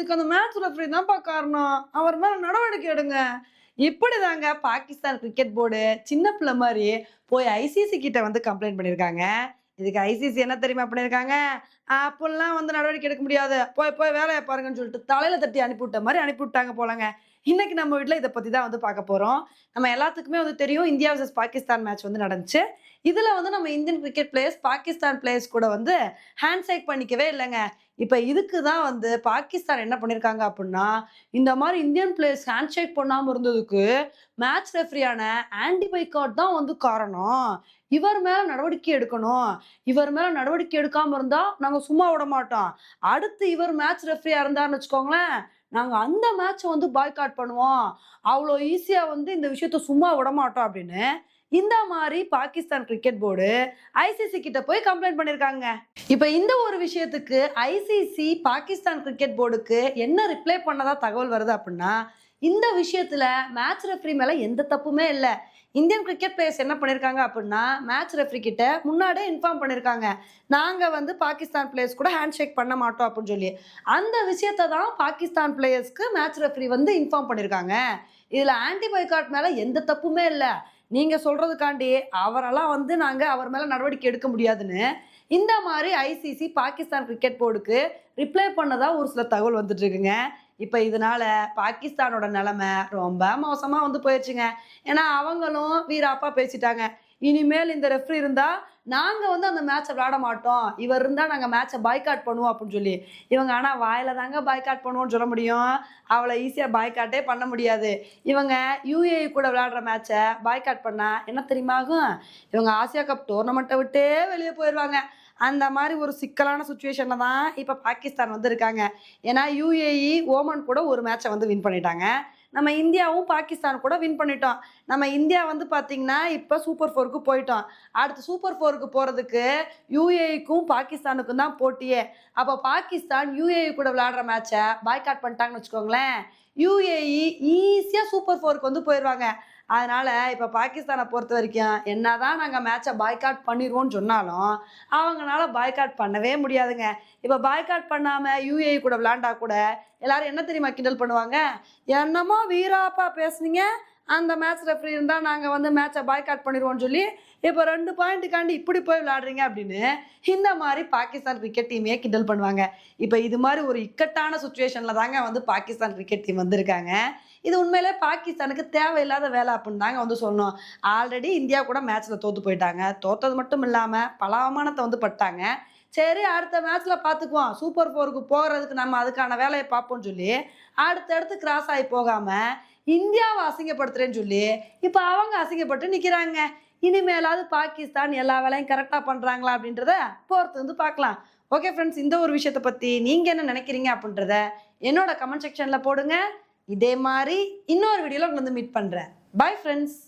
இதுக்கு அந்த match referee தான்ப்பா காரணம். அவர் மேல நடவடிக்கை எடுங்க. இப்படிதாங்க பாகிஸ்தான் கிரிக்கெட் போர்டு சின்ன பிள்ளை மாரி போய் ஐசிசி கிட்ட வந்து கம்ப்ளைண்ட் பண்ணியிருக்காங்க. இதுக்கு ஐசிசி என்ன தெரியுமா பண்ணியிருக்காங்க? "அப்படிலாம் வந்து நடவடிக்கை எடுக்க முடியாது. போய் போய் வேலைய பாருங்கன்னு" சொல்லிட்டு தலையில தட்டி அனுப்பிவிட்ட மாரி அனுப்பிவிட்டாங்க போலங்க. இன்னைக்கு நம்ம வீட்ல இத பத்தி தான் வந்து பார்க்க போறோம். நம்ம எல்லாத்துக்குமே வந்து தெரியும் இந்தியா வெர்சஸ் பாகிஸ்தான் மேட்ச் வந்து நடந்துச்சு. இதுல வந்து நம்ம Indian cricket players Pakistan players கூட வந்து ஹேண்ட் ஷேக் பண்ணிக்கவே இல்லங்க. இப்ப இதுக்கு தான் வந்து பாகிஸ்தான் என்ன பண்ணியிருக்காங்க அப்புட்ன்னா, இந்த மாரி இந்தியன் பிளேயர்ஸ் ஹேண்ட் ஷேக் பண்ணாம இருந்ததுக்கு, மேட்ச் ரெஃப்ரியான ஆன்டி பைகாட் தான் வந்து காரணம். இவர் மேல நடவடிக்கை எடுக்கணும். இவர் மேல நடவடிக்கை எடுக்காம இருந்தா, நாங்க சும்மா விடமாட்டோம். அடுத்து இவர் மேட்ச் ரெஃப்ரியா இருந்தாருன்னு வச்சுக்கோங்களேன், நாங்க அந்த மேட்ச வந்து பாய்காட் பண்ணுவோம். அவ்ளோ ஈஸியா வந்து இந்த விஷயத்த சும்மா விடமாட்டோம் அப்படின்னு, இந்த மாரி பாகிஸ்தான் கிரிக்கெட் போர்டு ஐசிசி கிட்ட போய் கம்ப்ளைண்ட் பண்ணியிருக்காங்க. இப்ப இந்த ஒரு விஷயத்துக்கு ஐசிசி பாகிஸ்தான் கிரிக்கெட் போர்டுக்கு என்ன ரிப்ளை பண்ணதா தகவல் வருது அப்படின்னா, இந்த விஷயத்துல மேட்ச் ரெஃப்ரி மேல எந்த தப்புமே இல்ல. இந்தியன் கிரிக்கெட் பிளேயர்ஸ் என்ன பண்ணியிருக்காங்க அப்படின்னா, மேட்ச் ரெஃப்ரி கிட்ட முன்னாடியே இன்ஃபார்ம் பண்ணியிருக்காங்க. நாங்க வந்து பாகிஸ்தான் பிளேயர்ஸ் கூட ஹேண்ட் ஷேக் பண்ண மாட்டோம் அப்படின்னு சொல்லி. அந்த விஷயத்த தான் பாகிஸ்தான் பிளேயர்ஸ்க்கு மேட்ச் ரெஃப்ரி வந்து இன்ஃபார்ம் பண்ணியிருக்காங்க. இதுல ஆன்டி பாய்காட் மேல எந்த தப்புமே இல்ல. நீங்க சொல்றதுக்காண்டி அவரெல்லாம் வந்து நாங்க அவர் மேல நடவடிக்கை எடுக்க முடியாதுன்னு, இந்த மாரி ஐசிசி பாகிஸ்தான் கிரிக்கெட் போர்டுக்கு ரிப்ளை பண்ணதா ஒரு சில தகவல் வந்துட்டு இருக்குங்க. இப்ப இதனால பாகிஸ்தானோட நிலைமை ரொம்ப மோசமா வந்து போயிருச்சுங்க. ஏன்னா அவங்களும் வீராப்பா பேசிட்டாங்க. இனிமேல் இந்த ரெஃப்ரி இருந்தா நாங்க வந்து அந்த மேட்ச விளையாட மாட்டோம். இவர் இருந்தா நாங்க மேட்ச பாய்காட் பண்ணுவோம் அப்படின்னு சொல்லி. இவங்க ஆனா வாயில தாங்க பாய்காட் பண்ணுவோம்னு சொல்ல முடியும். அவ்வளோ ஈஸியா பாய்காட்டே பண்ண முடியாது. இவங்க யுஏஇ கூட விளையாடுற மேட்ச பாய்காட் பண்ணா என்ன தெரியுமா ஆகும்? இவங்க ஆசியா கப் டோர்னமெண்ட்ட விட்டே வெளிய போயிருவாங்க. அந்த மாரி ஒரு சிக்கலான சிச்சுவேஷன்ல தான் இப்ப பாகிஸ்தான் வந்து இருக்காங்க. ஏன்னா யுஏஇ, ஓமன் கூட ஒரு மேட்ச வந்து வின் பண்ணிட்டாங்க. நம்ம இந்தியாவும் பாகிஸ்தான் கூட வின் பண்ணிட்டோம். நம்ம இந்தியா வந்து பார்த்தீங்கன்னா, இப்ப சூப்பர் 4க்கு போயிட்டோம். அடுத்து சூப்பர் 4க்கு போறதுக்கு யுஏஇக்கும் பாகிஸ்தானுக்கும் தான் போட்டியே. அப்ப பாகிஸ்தான் யுஏஇ கூட விளையாடுற மேட்ச பாய்காட் பண்ணிட்டாங்கன்னு வச்சுக்கோங்களேன், யுஏஇ ஈஸியா சூப்பர் 4க்கு வந்து போயிருவாங்க. அதனால இப்ப பாகிஸ்தான பொறுத்தவரைக்கும், என்னதான் நாங்க மேட்ச பாய்காட் பண்ணிருவோம்னு சொன்னாலும், அவங்கனால பாய்காட் பண்ணவே முடியாதுங்க. இப்ப பாய்காட் பண்ணாம யுஏஇ கூட விளையாண்டா கூட, எல்லாரும் என்ன தெரியுமா கிண்டல் பண்ணுவாங்க? "என்னமோ வீராப்பா பேசுனீங்க, அந்த மேட்ச் ரெஃப்ரி இருந்தா நாங்க வந்து மேட்ச பாய்காட் பண்ணிருவோம்னு சொல்லி, இப்ப 2 பாயிண்ட்டுக்காண்டி இப்படி போய் விளையாடுறீங்க" அப்படின்னு இந்த மாரி பாகிஸ்தான் கிரிக்கெட் டீமையே கிண்டல் பண்ணுவாங்க. இப்ப இது மாரி ஒரு இக்கட்டான சிச்சுவேஷன்ல தாங்க வந்து பாகிஸ்தான் கிரிக்கெட் டீம் வந்திருக்காங்க. இது உண்மையிலே பாகிஸ்தானுக்கு தேவையில்லாத வேலை அப்படின்னு தாங்க வந்து சொல்லணும். ஆல்ரெடி இந்தியா கூட மேட்ச்ல தோத்து போயிட்டாங்க. தோத்தது மட்டும் இல்லாம பல அவமானத்த வந்து பட்டாங்க. சரி அடுத்த மேட்ச்ல பார்த்துக்குவோம். சூப்பர் 4க்கு போறதுக்கு நம்ம அதுக்கான வேலைய பார்ப்போம்ன்னு சொல்லி, அடுத்தடுத்து கிராஸ் ஆயி போகாம, இந்தியாவ அசிங்கப்படுத்துறேன்னு சொல்லி, இப்ப அவங்க அசிங்கப்பட்டு நிக்கிறாங்க. இனிமேலாவது பாகிஸ்தான் எல்லா வேலையும் கரெக்ட்டா பண்றாங்களா அப்படின்றத பொறுத்து வந்து பார்க்கலாம். ஓகே ஃபிரெண்ட்ஸ், இந்த ஒரு விஷயத்த பத்தி நீங்க என்ன நினைக்கிறீங்க அப்படின்றத என்னோட கமெண்ட் செக்ஷன்ல போடுங்க. இதே மாரி இன்னொரு வீடியோல உங்கள வந்து மீட் பண்றேன். Bye friends.